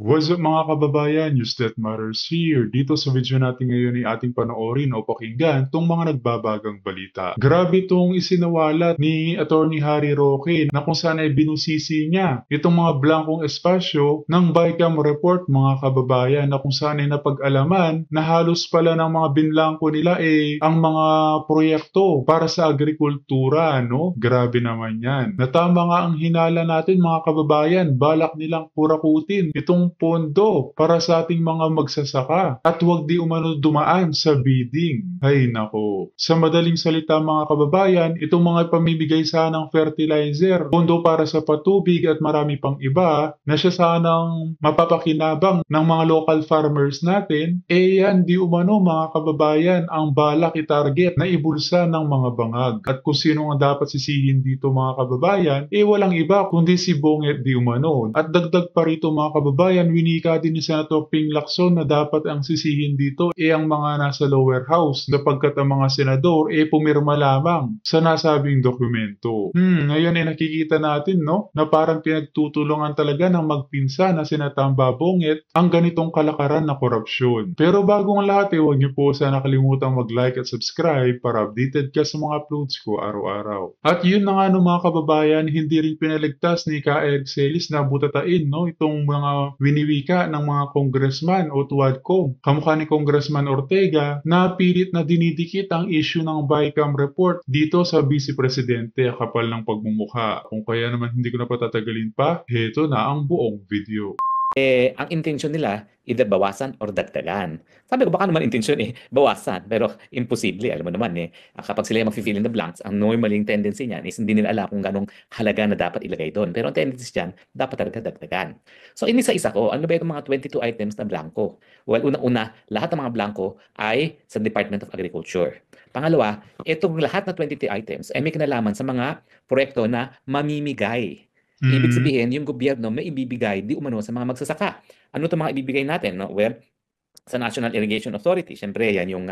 What's up mga kababayan? News that matters here. Dito sa video natin ngayon ay ating panoorin o pakinggan tong mga nagbabagang balita. Grabe itong isinawalat ni Attorney Harry Roque na kung saan ay binusisi niya itong mga blankong espasyo ng BICAM report mga kababayan na kung saan ay napag-alaman na halos pala ng mga binlangko nila ang mga proyekto para sa agrikultura, no? Grabe naman yan. Natama nga ang hinala natin mga kababayan, balak nilang kurakutin itong pondo para sa ating mga magsasaka at huwag di umano dumaan sa bidding. Ay nako. Sa madaling salita mga kababayan, itong mga pamimigay sanang fertilizer, pondo para sa patubig at marami pang iba na siya sanang mapapakinabang ng mga local farmers natin, yan di umano mga kababayan ang balak i-target na ibulsa ng mga bangag. At kung sino ang dapat sisihin dito mga kababayan, walang iba kundi si Bonget di umano. At dagdag pa rito mga kababayan, winika din ni Senator Ping Lacson na dapat ang sisihin dito ang mga nasa lower house sapagkat ang mga senador pumirma lamang sa nasabing dokumento. Ngayon nakikita natin no na parang pinagtutulungan talaga ng magpinsa na sinatamba Bonget ang ganitong kalakaran na korupsyon. Pero bago ang lahat huwag niyo po sana kalimutang mag-like at subscribe para updated ka sa mga uploads ko araw-araw. At yun na nga no mga kababayan, hindi rin pinaligtas ni Ka Eric Celis na butatain no itong mga winiwika ng mga congressman o tuwadcom. Kamukha ni Congressman Ortega na pilit na dinidikit ang issue ng BICAM report dito sa Vice Presidente. Kapal ng pagmumukha. Kung kaya naman hindi ko na patatagalin pa, heto na ang buong video. Ang intensyon nila, either bawasan or dagdagan. Sabi ko, baka naman intensyon bawasan, pero imposible. Alam mo naman kapag sila mag-fill in the blanks, ang normaling tendency niyan is hindi nila alam kung ganong halaga na dapat ilagay doon. Pero ang tendency diyan, dapat talaga dagdagan. So, inisa-isa ko, ano ba itong mga 22 items na blanco? Well, una-una, lahat ng mga blanco ay sa Department of Agriculture. Pangalawa, itong lahat na 22 items ay may kinalaman sa mga proyekto na mamimigay. Ibig sabihin, yung gobyerno may ibibigay di umano sa mga magsasaka. Ano itong mga ibibigay natin? No? Well, sa National Irrigation Authority, syempre yan yung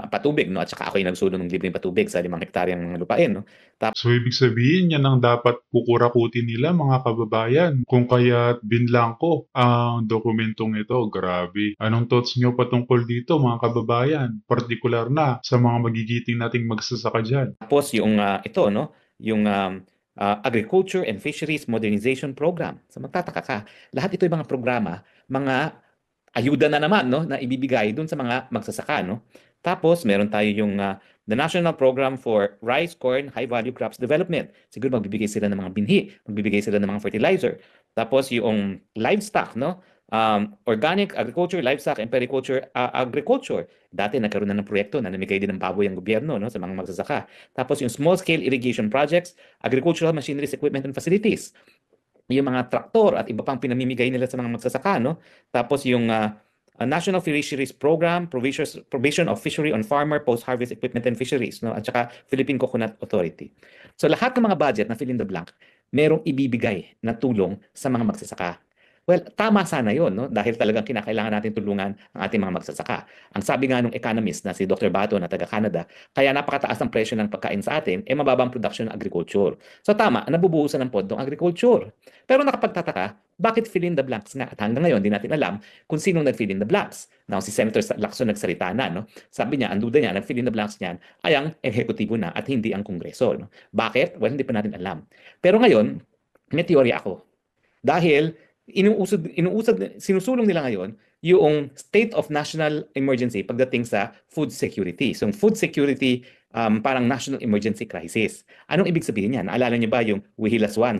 patubig. No? At saka ako yung nagsulo ng libreng patubig sa 5 hektaryang lupain. No? So, ibig sabihin, yan ang dapat kukurakutin nila mga kababayan. Kung kaya binlangko ang dokumentong ito, grabe. Anong thoughts nyo patungkol dito mga kababayan? Partikular na sa mga magigiting nating magsasaka dyan. Tapos yung ito, no? Yung Agriculture and Fisheries Modernization Program. So magtataka ka, lahat ito yung mga programa, mga ayuda na naman no, na ibibigay dun sa mga magsasaka. No? Tapos meron tayo yung the National Program for Rice, Corn, High Value Crops Development. Siguro magbibigay sila ng mga binhi, magbibigay sila ng mga fertilizer. Tapos yung livestock, no? Organic agriculture, livestock, and periculture agriculture. Dati nagkaroon na ng proyekto na namigay din ng baboy ang gobyerno no, sa mga magsasaka. Tapos yung small-scale irrigation projects, agricultural machineries, equipment, and facilities. Yung mga traktor at iba pang pinamimigay nila sa mga magsasaka. No? Tapos yung National Fisheries Program, Provision of Fishery on Farmer, Post-Harvest Equipment and Fisheries, no? At saka Philippine Coconut Authority. So lahat ng mga budget na fill in the blank, merong ibibigay na tulong sa mga magsasaka. Well, tama sana yun, no? Dahil talagang kinakailangan natin tulungan ang ating mga magsasaka. Ang sabi nga nung economist na si Dr. Bato na taga-Canada, kaya napakataas ang presyo ng pagkain sa atin, mababang production ng agriculture. So tama, nabubuhusan ng pondong agriculture. Pero nakapagtataka, bakit fill in the blanks nga? At hanggang ngayon, di natin alam kung sinong nag-fill in the blanks. Now, si Senator Lacson nagsalita na, no? Sabi niya, ang duda niya, nag-fill in the blanks niyan ay ang ehekutibo na at hindi ang kongreso. No? Bakit? Well, hindi pa natin alam. Pero ngayon, may teorya ako. Dahil sinusulong nila ngayon yung state of national emergency pagdating sa food security. So, food security parang national emergency crisis. Anong ibig sabihin yan? Naalala niyo ba yung Wihilaswan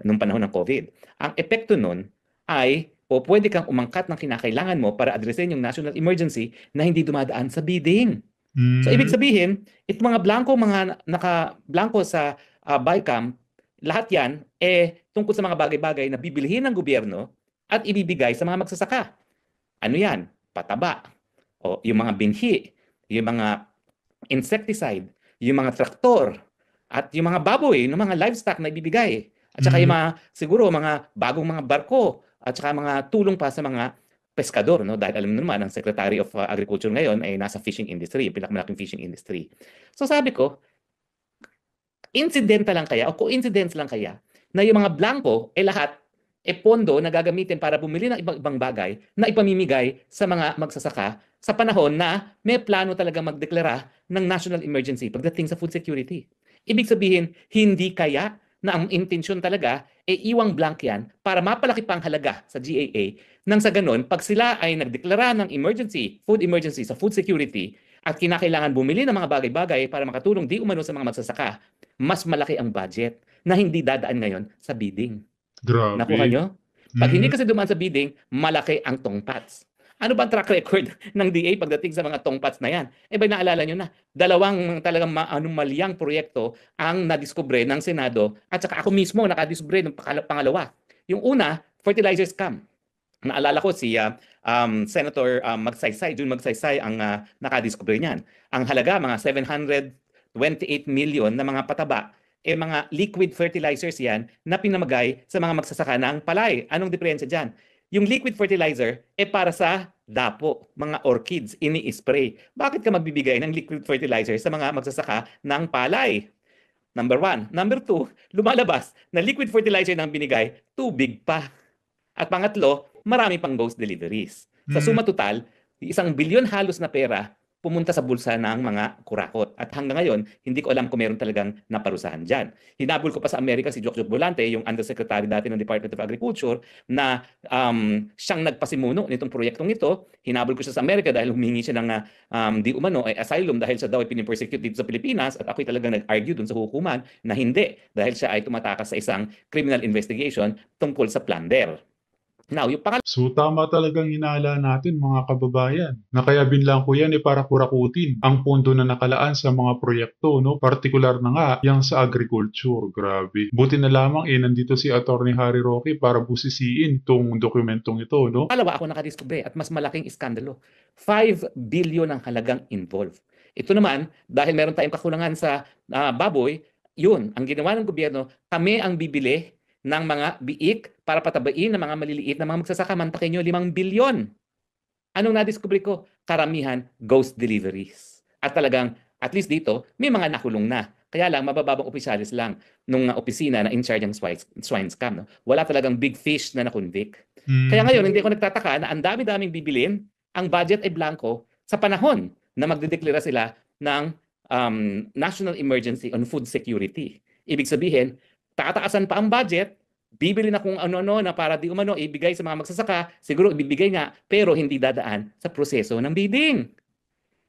nung panahon ng COVID? Ang epekto nun ay pwede kang umangkat ng kinakailangan mo para adresin yung national emergency na hindi dumadaan sa bidding. So, ibig sabihin, itong mga mga naka-blanco sa BICAM, lahat yan tungkol sa mga bagay-bagay na bibilhin ng gobyerno at ibibigay sa mga magsasaka. Ano yan? Pataba. O yung mga binhi, yung mga insecticide, yung mga traktor, at yung mga baboy, yung mga livestock na ibibigay. At saka yung siguro mga bagong mga barko, at saka mga tulong pa sa mga peskador. No? Dahil alam mo naman, ang Secretary of Agriculture ngayon ay nasa fishing industry, yung pinakamalaking fishing industry. So sabi ko, incidental lang kaya o coincidence lang kaya na yung mga blanco lahat pondo na gagamitin para bumili ng ibang bagay na ipamimigay sa mga magsasaka sa panahon na may plano talaga magdeklara ng national emergency pagdating sa food security. Ibig sabihin, hindi kaya na ang intensyon talaga iwang blank yan para mapalaki pa ang halaga sa GAA nang sa ganun, pag sila ay nagdeklara ng food emergency sa food security at kinakailangan bumili ng mga bagay-bagay para makatulong di umano sa mga magsasaka, mas malaki ang budget na hindi dadaan ngayon sa bidding. Nakuha Grabe. nyo? Pag hindi kasi dumaan sa bidding, malaki ang tongpats. Ano ba ang track record ng DA pagdating sa mga tongpats na yan? Ba naalala nyo na, dalawang talagang manumalyang proyekto ang nadiskubre ng Senado at saka ako mismo nakadiskubre ng pangalawa. Yung una, fertilizer scam. Naalala ko si Senator June Magsaysay ang nakadiskubre niyan. Ang halaga, mga 728 million na mga pataba, mga liquid fertilizers yan na pinamagay sa mga magsasaka ng palay. Anong diferensya dyan? Yung liquid fertilizer para sa dapo, mga orchids, ini-spray. Bakit ka magbibigay ng liquid fertilizer sa mga magsasaka ng palay? Number 1. Number 2, lumalabas na liquid fertilizer na binigay, tubig pa. At pangatlo, marami pang ghost deliveries. Sa suma total, 1 bilyon halos na pera pumunta sa bulsa ng mga kurakot. At hanggang ngayon, hindi ko alam kung meron talagang naparusahan dyan. Hinabol ko pa sa Amerika si Jokjok Volante, yung undersecretary dati ng Department of Agriculture, na siyang nagpasimuno nitong proyektong ito. Hinabol ko siya sa Amerika dahil humingi siya ng di umano asylum dahil siya daw ay pinipersecute dito sa Pilipinas at ako'y talagang nag-argue dun sa hukuman na hindi dahil siya ay tumatakas sa isang criminal investigation tungkol sa plunder. Now, yung So tama talagang hinala natin mga kababayan na kaya binlang ko yan para kurakutin ang pondo na nakalaan sa mga proyekto, no? Partikular na nga yang sa agriculture. Grabe. Buti na lamang nandito si Attorney Harry Roque para busisiin tong dokumentong ito, no? pangalawa ako nakadiskubre at mas malaking iskandalo. 5 billion ang halagang involved. Ito naman, dahil meron tayong kakulangan sa baboy, yun, ang ginawa ng gobyerno, kami ang bibili ng mga biik para patabain ng mga maliliit na mga magsasaka. Mantakin nyo, 5 bilyon. Anong nadiskubre ko? Karamihan, ghost deliveries. At talagang, at least dito, may mga nakulong na. Kaya lang, mabababang opisyalis lang nung opisina na in charge ng swine scam. No? Wala talagang big fish na na-convict. Kaya ngayon, hindi ako nagtataka na ang dami-daming bibilin, ang budget ay blanco sa panahon na magdedeklara sila ng national emergency on food security. Ibig sabihin, tataasan pa ang budget, bibili na kung ano-ano na para di umano ibigay sa mga magsasaka, siguro ibibigay nga, pero hindi dadaan sa proseso ng bidding.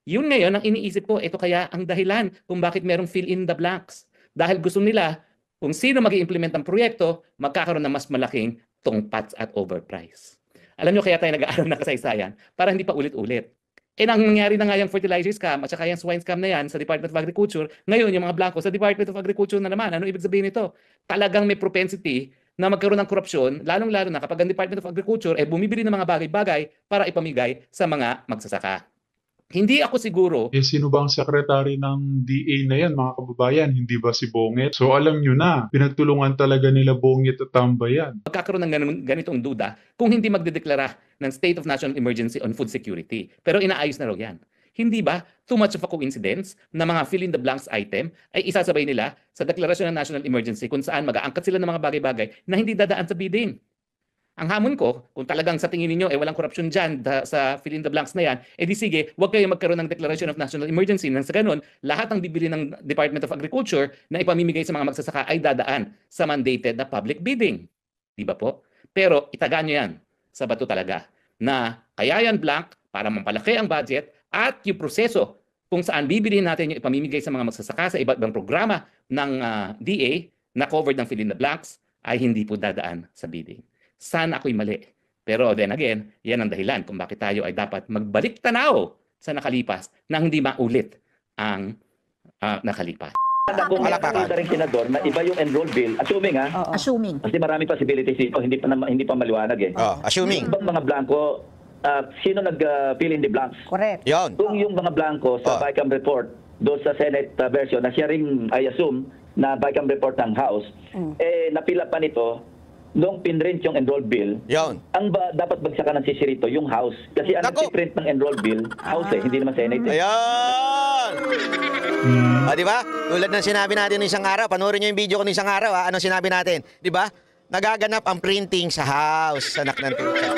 Yun ngayon ang iniisip ko, ito kaya ang dahilan kung bakit merong fill in the blanks. Dahil gusto nila, kung sino mag-i-implement ng proyekto, magkakaroon ng mas malaking tongpats at overprice. Alam nyo kaya tayo nag-aaral ng kasaysayan para hindi pa ulit-ulit. Nang nangyari na nga yung fertilizer scam at saka yung swine scam na yan sa Department of Agriculture, ngayon yung mga blanco sa Department of Agriculture na naman. Ano ibig sabihin nito? Talagang may propensity na magkaroon ng korupsyon, lalong-lalo na kapag ang Department of Agriculture bumibili ng mga bagay-bagay para ipamigay sa mga magsasaka. Hindi ako siguro. Sino ba ang sekretary ng DA na yan, mga kababayan? Hindi ba si Bonget? So alam nyo na, pinagtulungan talaga nila Bonget at Tambayan. Magkakaroon ng ganitong duda kung hindi magdedeklara ng State of National Emergency on Food Security. Pero inaayos na raw yan. Hindi ba too much of a coincidence na mga fill-in-the-blanks item ay isasabay nila sa deklarasyon ng national emergency kung saan mag-aangkat sila ng mga bagay-bagay na hindi dadaan sa bidding? Ang hamon ko, kung talagang sa tingin ninyo walang korupsyon dyan sa fill-in-the-blanks na yan, di sige, huwag kayo magkaroon ng Declaration of National Emergency nang sa ganun, lahat ng bibili ng Department of Agriculture na ipamimigay sa mga magsasaka ay dadaan sa mandated na public bidding. Di ba po? Pero itaga nyo yan sa bato talaga na kaya yan blank para mampalaki ang budget at yung proseso kung saan bibilihin natin yung ipamimigay sa mga magsasaka sa iba't ibang programa ng DA na covered ng fill-in-the-blanks ay hindi po dadaan sa bidding. Sana ako'y mali. Pero then again, yan ang dahilan kung bakit tayo ay dapat magbalik tanaw sa nakalipas na hindi maulit ang nakalipas. Kung makakita rin senador na iba yung enroll bill, assuming Assuming. kasi maraming possibilities dito, hindi pa maliwanag eh. Assuming. Ibang mga blanco, sino nag-fill in the blanks? Correct. Yon. Kung yung mga blanco sa BICAM report, doon sa Senate version, na siya rin, I assume, na BICAM report ng House, napila pa nito, nung pinrint yung enroll bill, Yon. dapat bagsakan ng sisirito yung House. Kasi ang Nako! nag-print ng enroll bill, House hindi naman Senate. Ayan! Di ba? Tulad ng sinabi natin ng isang araw, panoorin niyo yung video ko ng isang araw, anong sinabi natin? Di ba? nagaganap ang printing sa house, anak ng tuta.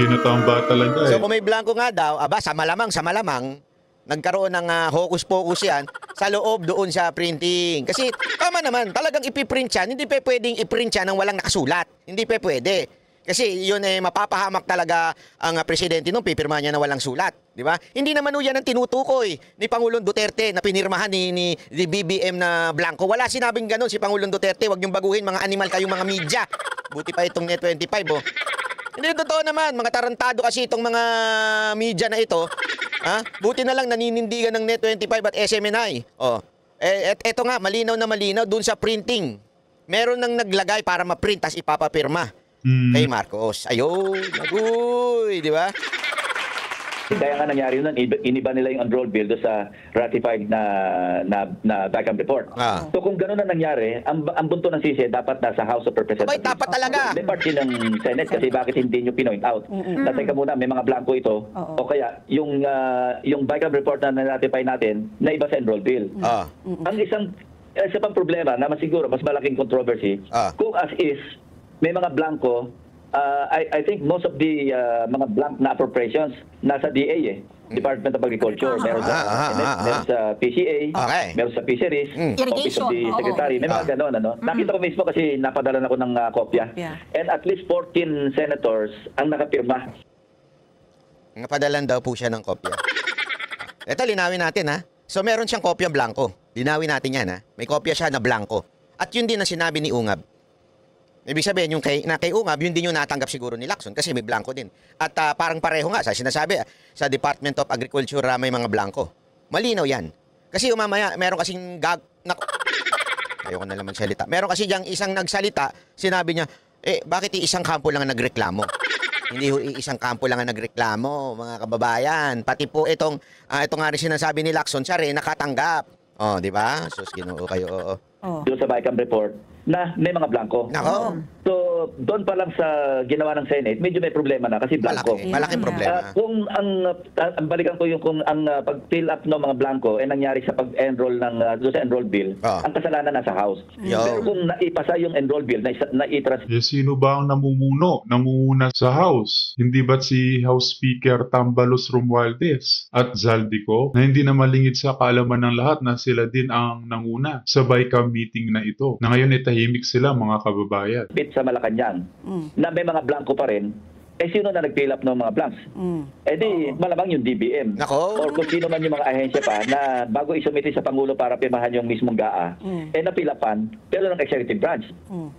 Kinatamba talaga So eh. kung may blanco nga daw, sa malamang, nagkaroon ng hocus-pocus yan sa loob doon sa printing. Kasi tama naman, talagang ipiprint yan, hindi pa pwedeng iprint yan ng walang nakasulat. Hindi pa pwede. Kasi yun mapapahamak talaga ang presidente nung pipirma niya na walang sulat. Di ba? Hindi naman yan ang tinutukoy ni Pangulong Duterte na pinirmahan ni BBM na blanco. Wala sinabing ganun si Pangulong Duterte. Huwag niyong baguhin, mga animal kayong mga media. Buti pa itong Net 25, oh. Hindi, totoo naman. Mga tarantado kasi itong mga media na ito. Buti na lang naninindigan ng Net 25 at SMNI. Oh. Eto nga, malinaw na malinaw dun sa printing. Meron nang naglagay para ma-print tas ipapapirma kay Marcos. Ayun, agoy, di ba? Kaya nga nangyari nun, iniba nila yung enrolled bill doon sa ratified na BICAM report. So kung gano'n na nangyari, ang bunto ng sisi dapat nasa House of Representatives. Abay, dapat talaga. May part din ng Senate kasi bakit hindi nyo pinoint out. Teka muna, may mga blanco ito. O kaya, yung BICAM report na na-ratify natin, na iba sa enrolled bill. Ang isa pang problema na siguro mas malaking controversy, kung as is, may mga blanco, I think most of the mga blank na appropriations nasa DA Department of Agriculture. Meron sa PCA, meron sa Fisheries, Office of the Secretary. May mga gano'n, ano? Nakita ko mismo kasi napadalan ako ng kopya. And at least 14 senators ang nakapirma. Napadalan daw po siya ng kopya. Ito, linawin natin, ha? So, meron siyang kopya blanco. Linawin natin yan, ha? May kopya siya na blanco. At yun din ang sinabi ni Ungab. Ibig sabihin, yung kay Ungab, yun din yung natanggap siguro ni Lacson kasi may blanco din. At parang pareho nga, sa sinasabi, sa Department of Agriculture may mga blanco. Malinaw yan. Kasi umamaya, meron kasing ayoko na naman salita. Meron kasi diyang isang nagsalita, sinabi niya, bakit isang kampo lang ang nagreklamo? Hindi isang kampo lang ang nagreklamo, mga kababayan. Pati po ito nga rin sinasabi ni Lacson, siya rin nakatanggap. Oh, di ba? Sus, ginoo kayo, Doon sa BICAM report na may mga blanco. Nako. So, doon pa lang sa ginawa ng Senate, medyo may problema na kasi blanco. Malaking problema. Kung ang balikan ko yung kung ang pag-fill up ng mga blanco nangyari sa pag-enroll ng doon sa enroll bill, ang kasalanan nasa House. Pero kung naipasa yung enroll bill na Sino ba ang namumuna sa House? Hindi ba't si House Speaker Tambalos Romualdez at Zaldico na hindi na malingid sa kaalaman ng lahat na sila din ang nanguna sa BICAM meeting na ito, na ngayon tahimik sila, mga kababayan. Bit sa Malacanang na may mga blanco pa rin, sino na nag-fill up ng mga blanks? Di malamang yung DBM. Nako. Or kung sino man yung mga ahensya pa na bago isumiti sa Pangulo para pirmahan yung mismong GAA, napilapan, pero ng executive branch.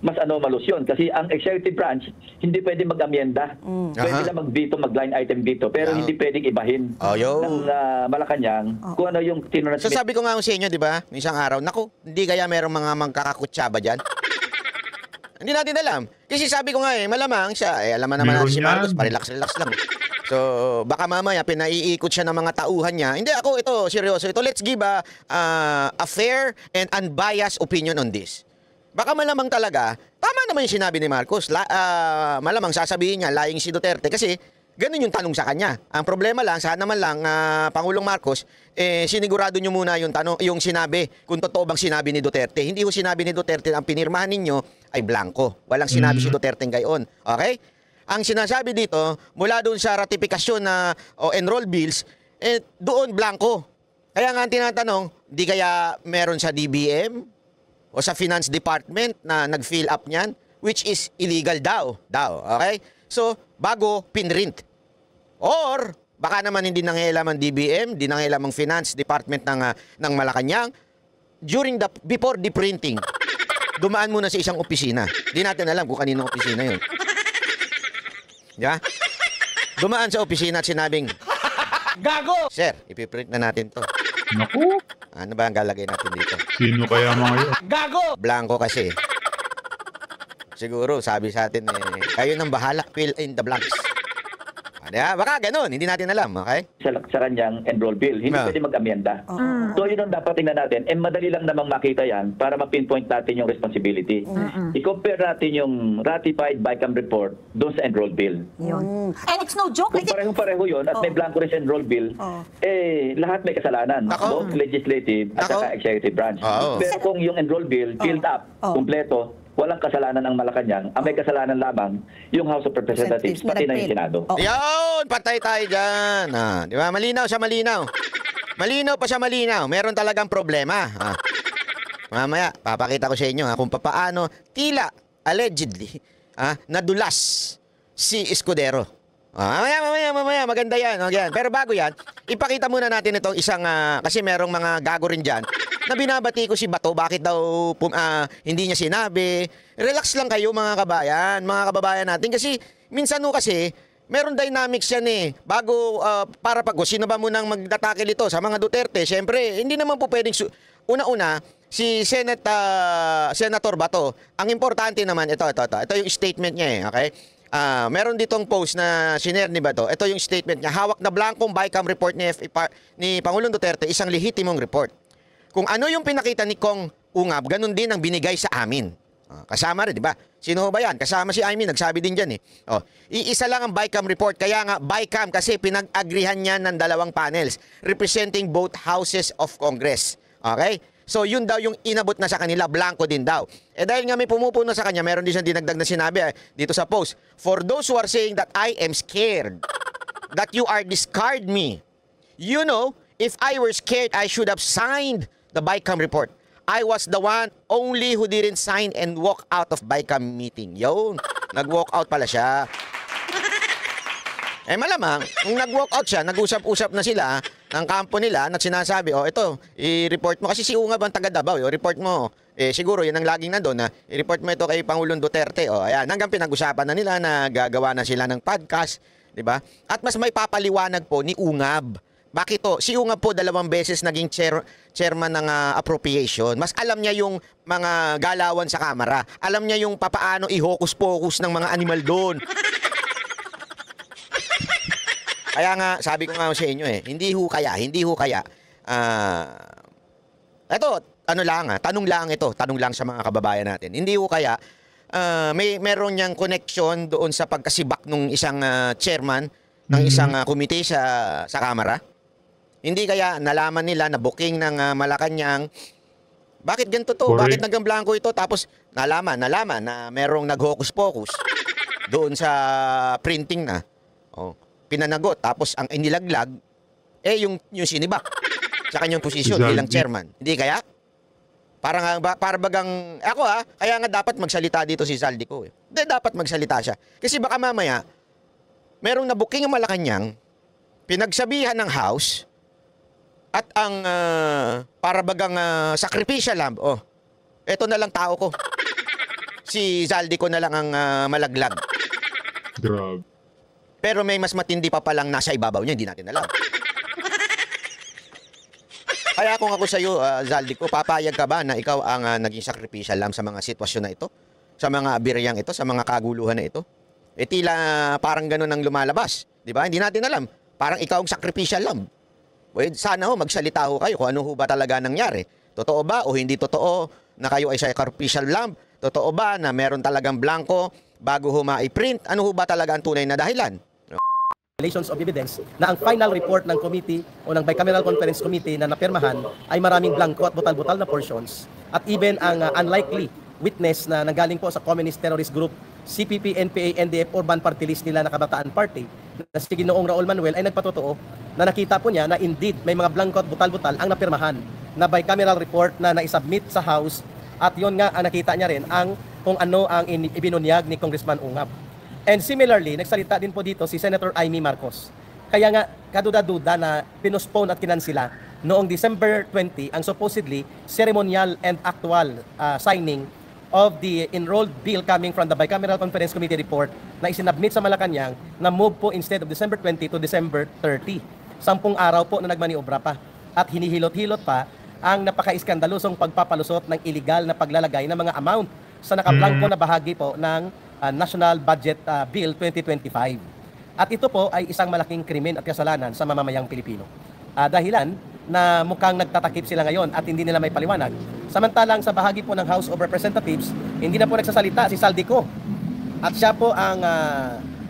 Mas anomalous yun. Kasi ang executive branch, hindi pwede mag-amyenda. Pwede lang mag-veto, mag-line item veto, pero hindi pwedeng ibahin ng Malacanang kung ano yung tinunod. So sabi ko nga sa inyo, di ba, isang araw, naku, hindi kaya merong mga magkakakutsaba dyan? Hindi natin alam. Kasi sabi ko nga malamang siya, alam naman natin si Marcos, pa-relax-relax lang. So, baka mamaya pinaiikot siya ng mga tauhan niya. Hindi, seryoso ito. Let's give a fair and unbiased opinion on this. Baka malamang talaga, tama naman yung sinabi ni Marcos. Malamang sasabihin niya, lying si Duterte kasi ganun yung tanong sa kanya. Ang problema lang, sana naman lang, Pangulong Marcos, sinigurado nyo muna yung tanong, yung sinabi, kung totoo bang sinabi ni Duterte. Hindi ko sinabi ni Duterte ang pinirmahan ninyo ay blanco. Walang sinabi si Duterte gayon. Okay? Ang sinasabi dito, mula doon sa ratifikasyon na enroll bills, doon blanco. Kaya nga ang tinatanong, di kaya meron sa DBM o sa Finance Department na nag-fill up niyan, which is illegal daw. Okay? So, bago pinrint. Or, baka naman hindi nangyayalaman DBM, hindi nangyayalaman Finance Department ng Malacanang, before the printing, dumaan muna sa isang opisina. Di natin alam kung kaninong opisina yun. Yeah? Dumaan sa opisina at sinabing, Gago! Sir, ipiprint na natin to. Naku! Ano ba ang galagay natin dito? Sino kaya mga yun? Gago! Blanco kasi. Siguro, sabi sa atin, kayo nang bahala, fill in the blanks. Baka ganun, hindi natin alam, okay? Sa kanyang enroll bill, hindi pwede mag-amyenda. So yun ang dapat tingnan natin. Madali lang namang makita yan para ma-pinpoint natin yung responsibility. I-compare natin yung ratified BICAM report doon sa enroll bill. And it's no joke. Kung parehong-pareho yun at may blanco rin sa enroll bill, lahat may kasalanan. Both legislative at saka executive branch. Pero kung yung enroll bill filled up, kumpleto, walang kasalanan ang Malacanang, ang may kasalanan lamang yung House of Representatives, pati na yung Senado. Yun, patay tayo dyan. Di ba? Malinaw siya, malinaw. Malinaw pa siya, malinaw. Meron talagang problema. Mamaya, papakita ko sa inyo kung paano tila, allegedly, nadulas si Escudero. Mamaya, maganda yan. Pero bago yan, ipakita muna natin itong isang, kasi merong mga gago rin dyan, na binabati ko si Bato, bakit daw hindi niya sinabi. Relax lang kayo mga kababayan natin, kasi minsan kasi, meron dynamics yan bago, para sino ba munang magdatakil ito sa mga Duterte, syempre, hindi naman po pwedeng, una-una, si Senator Bato, ang importante naman, ito yung statement niya okay? Meron ditong post na sinare ni Bato. Ito yung statement niya. Hawak na blankong BICAM report ni Pangulong Duterte, isang lehitimong report. Kung ano yung pinakita ni Kong Ungab, ganun din ang binigay sa amin. Kasama rin, di ba? Sino ba yan? Kasama si Amy, nagsabi din dyan iisa lang ang BICAM report. Kaya nga, BICAM kasi pinag-agrihan niya ng dalawang panels representing both houses of Congress. Okay? So, yun daw yung inabot na sa kanila, blanco din daw. Dahil nga may pumupuno sa kanya, meron din siyang dinagdag na sinabi dito sa post. For those who are saying that I am scared, that you are discard me. You know, if I were scared, I should have signed the BICAM report. I was the one only who didn't sign and walk out of BICAM meeting. Yun, nag-walk out pala siya. Malamang, kung nag-walk out siya, nag-usap-usap na sila ng kampo nila na sinasabi, ito, i-report mo. Kasi si Ungab ang taga Davao, report mo. Siguro, yun ang laging nandun na i-report mo ito kay Pangulong Duterte. Ayan, hanggang pinag-usapan na nila na gagawa na sila ng podcast, di ba? At mas may papaliwanag po ni Ungab. Bakit to? Si Ungab po 2 beses naging chairman ng appropriation. Mas alam niya yung mga galawan sa kamera. Alam niya yung papaano i-hocus-pocus ng mga animal doon. Kaya nga, sabi ko nga sa inyo hindi ho kaya. Ito, tanong lang sa mga kababayan natin. Hindi ho kaya, meron niyang connection doon sa pagkasibak ng isang chairman ng isang komite sa Kamara. Hindi kaya nalaman nila na booking ng Malacanang, bakit ganito to? Bakit nagang blanco ito? Tapos nalaman na merong nag-hocus-pocus doon sa printing na. Pinanagot, tapos ang inilaglag, yung sinibak sa kanyang posisyon bilang chairman. Hindi kaya? Para bagang, kaya nga dapat magsalita dito si Zaldico. Hindi, dapat magsalita siya. Kasi baka mamaya, merong nabuking ang Malacanang, pinagsabihan ng House, at ang para bagang sacrificial lamb, eto na lang tao ko. Si Zaldico na lang ang malaglag. Grabe. Pero may mas matindi pa palang nasa ibabaw niya, hindi natin alam. Kaya kung ako sa iyo, Zaldico, papayag ka ba na ikaw ang naging sacrificial lamb sa mga sitwasyon na ito? Sa mga abiryang ito, sa mga kaguluhan na ito? Tila parang ganun ang lumalabas. Di ba? Hindi natin alam. Parang ikaw ang sacrificial lamb. Sana magsalita kayo kung ano ba talaga nangyari. Totoo ba o hindi totoo na kayo ay sacrificial lamb? Totoo ba na meron talagang blanco bago ma-print? Ano ba talaga ang tunay na dahilan? Of evidence na ang final report ng committee o ng Bicameral Conference Committee na napirmahan ay maraming blanco at butal-butal na portions at even ang unlikely witness na nanggaling po sa Communist Terrorist Group, CPP, NPA, NDF, Urban Party List nila na Kabataan Party na si Ginoong Raul Manuel ay nagpatotoo na nakita po niya na indeed may mga blanco at butal-butal ang napirmahan na bicameral report na naisubmit sa House at yon nga ang nakita niya rin kung ano ang ibinunyag ni Congressman Ungab. And similarly, nagsalita din po dito si Senator Amy Marcos. Kaya nga, kaduda-duda na pinospone at kinansila noong December 20 ang supposedly ceremonial and actual signing of the enrolled bill coming from the Bicameral Conference Committee report na isinabmit sa Malacanang na move po instead of December 20 to December 30. 10 araw po na nagmaniobra pa at hinihilot-hilot pa ang napaka-iskandalosong pagpapalusot ng illegal na paglalagay ng mga amount sa nakablangko na bahagi po ng National Budget Bill 2025. At ito po ay isang malaking krimen at kasalanan sa mamamayang Pilipino. Dahilan na mukhang nagtatakip sila ngayon at hindi nila may paliwanag. Samantalang sa bahagi po ng House of Representatives, hindi na po nagsasalita si Zaldico. At siya po ang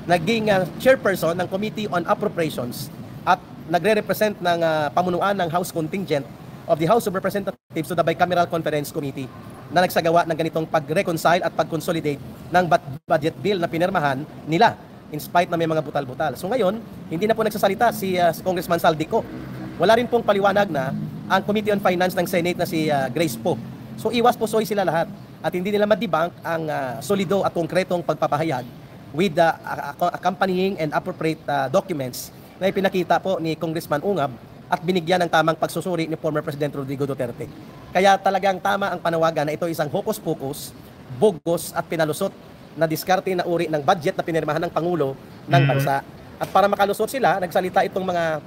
naging chairperson ng Committee on Appropriations at nagre-represent ng pamunuan ng House Contingent of the House of Representatives to the Bicameral Conference Committee. na nagsagawa ng ganitong pag-reconcile at pag-consolidate ng budget bill na pinirmahan nila in spite na may mga butal-butal. So ngayon, hindi na po nagsasalita si Congressman Saldico. Wala rin pong paliwanag na ang Committee on Finance ng Senate na si Grace Poe. So iwas pusoy sila lahat at hindi nila ma-debunk ang solido at konkretong pagpapahayag with the accompanying and appropriate documents na ipinakita po ni Congressman Ungab at binigyan ng tamang pagsusuri ni former President Rodrigo Duterte. Kaya talagang tama ang panawagan na ito isang hokus-pokus, bogus at pinalusot na diskarte na uri ng budget na pinirmahan ng Pangulo ng bansa. At para makalusot sila, nagsalita itong mga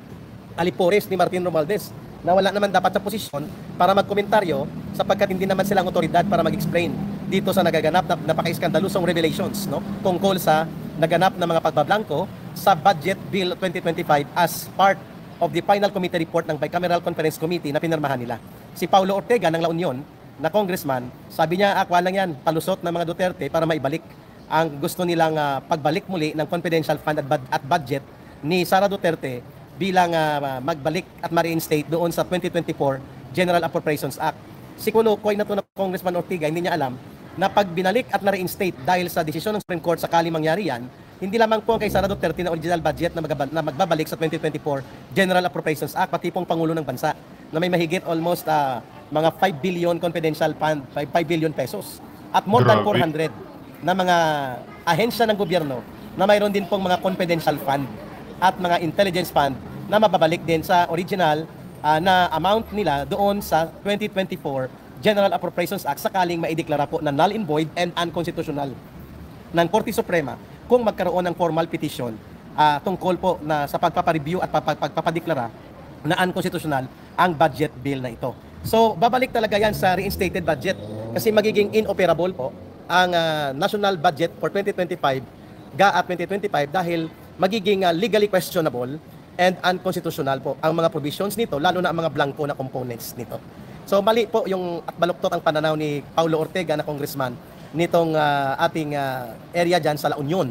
alipores ni Martin Romualdez na wala naman dapat sa posisyon para magkomentaryo sapagkat hindi naman silang otoridad para mag-explain dito sa nagaganap na napaka-iskandalusong revelations, no? Tungkol sa naganap na mga pagbablangko sa Budget Bill 2025 as part of the final committee report ng Bicameral Conference Committee na pinirmahan nila. Si Paulo Ortega ng La Union, na congressman, sabi niya, akwa lang yan, palusot ng mga Duterte para maibalik ang gusto nilang pagbalik muli ng confidential fund at budget ni Sara Duterte bilang magbalik at ma-reinstate doon sa 2024 General Appropriations Act. Si Kulukoy na to na Congressman Ortega, hindi niya alam na pag binalik at na-reinstate dahil sa desisyon ng Supreme Court sakali mangyari yan, hindi lamang po kay Sara Duterte na original budget na magbabalik sa 2024 General Appropriations Act, pati pong Pangulo ng Bansa na may mahigit almost mga 5 billion confidential fund, 5 billion pesos. At more than 400 na mga ahensya ng gobyerno na mayroon din pong mga confidential fund at mga intelligence fund na mababalik din sa original na amount nila doon sa 2024 General Appropriations Act sakaling maideklara po na null and void and unconstitutional ng Korte Suprema kung magkaroon ng formal petition tungkol po na sa pagpapareview at pagpapadeklara na unconstitutional ang budget bill na ito. So, babalik talaga yan sa reinstated budget kasi magiging inoperable po ang national budget for 2025 GAA 2025 dahil magiging legally questionable and unconstitutional po ang mga provisions nito, lalo na ang mga blanco na components nito. So, mali po yung at baluktot ang pananaw ni Paulo Ortega na congressman nitong ating area dyan sa La Union.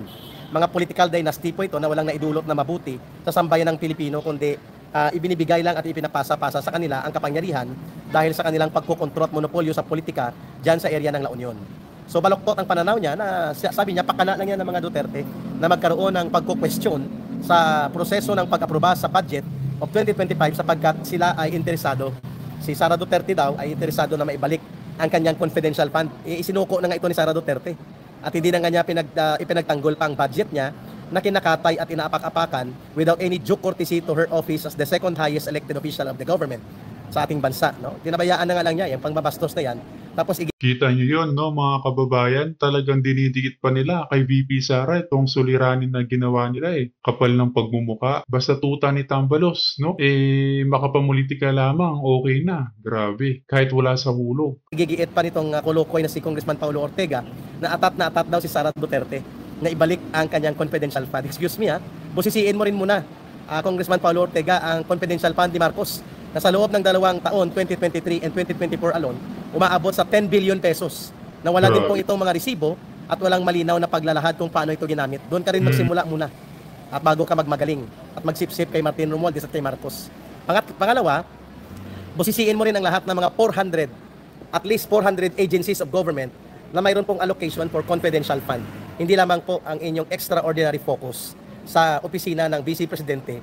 Mga political dynasty po ito na walang naidulot na mabuti sa sambayan ng Pilipino kundi ibinibigay lang at ipinapasa-pasa sa kanila ang kapangyarihan dahil sa kanilang pagkukontrol at monopolyo sa politika dyan sa area ng La Union. So baluktot ang pananaw niya na sabi niya pakana lang yan ng mga Duterte na magkaroon ng pagkukwestiyon sa proseso ng pag-aproba sa budget of 2025 sapagkat sila ay interesado. Si Sara Duterte daw ay interesado na maibalik ang kanyang confidential fund. Isinuko na nga ito ni Sara Duterte at hindi na nga niya ipinagtanggol pa ang budget niya na kinakatay at inaapak-apakan without any due courtesy to her office as the second highest elected official of the government sa ating bansa. No? Dinabayaan na nga lang niya yung pangbabastos na yan. Tapos kita nyo yun, no, mga kababayan, talagang dinidikit pa nila kay VP Sara itong suliranin na ginawa nila Kapal ng pagmumuka. Basta tuta ni Tambalos, no? Makapamulitika lamang, okay na. Grabe, kahit wala sa hulog. Gigiit pa nitong kulukoy na si Congressman Paulo Ortega na atat daw si Sara Duterte na ibalik ang kanyang confidential fund. Excuse me busisiin mo rin muna, Congressman Paulo Ortega, ang confidential fund ni Marcos na sa loob ng 2 taon, 2023 and 2024 alone, umaabot sa 10 billion pesos na wala din pong itong mga resibo at walang malinaw na paglalahad kung paano ito ginamit. Doon ka rin magsimula muna at bago ka magmagaling at magsipsip kay Martin Romualdez at kay Marcos. Pangalawa, busisiin mo rin ang lahat ng mga 400, at least 400 agencies of government na mayroon pong allocation for confidential fund. Hindi lamang po ang inyong extraordinary focus sa opisina ng Vice Presidente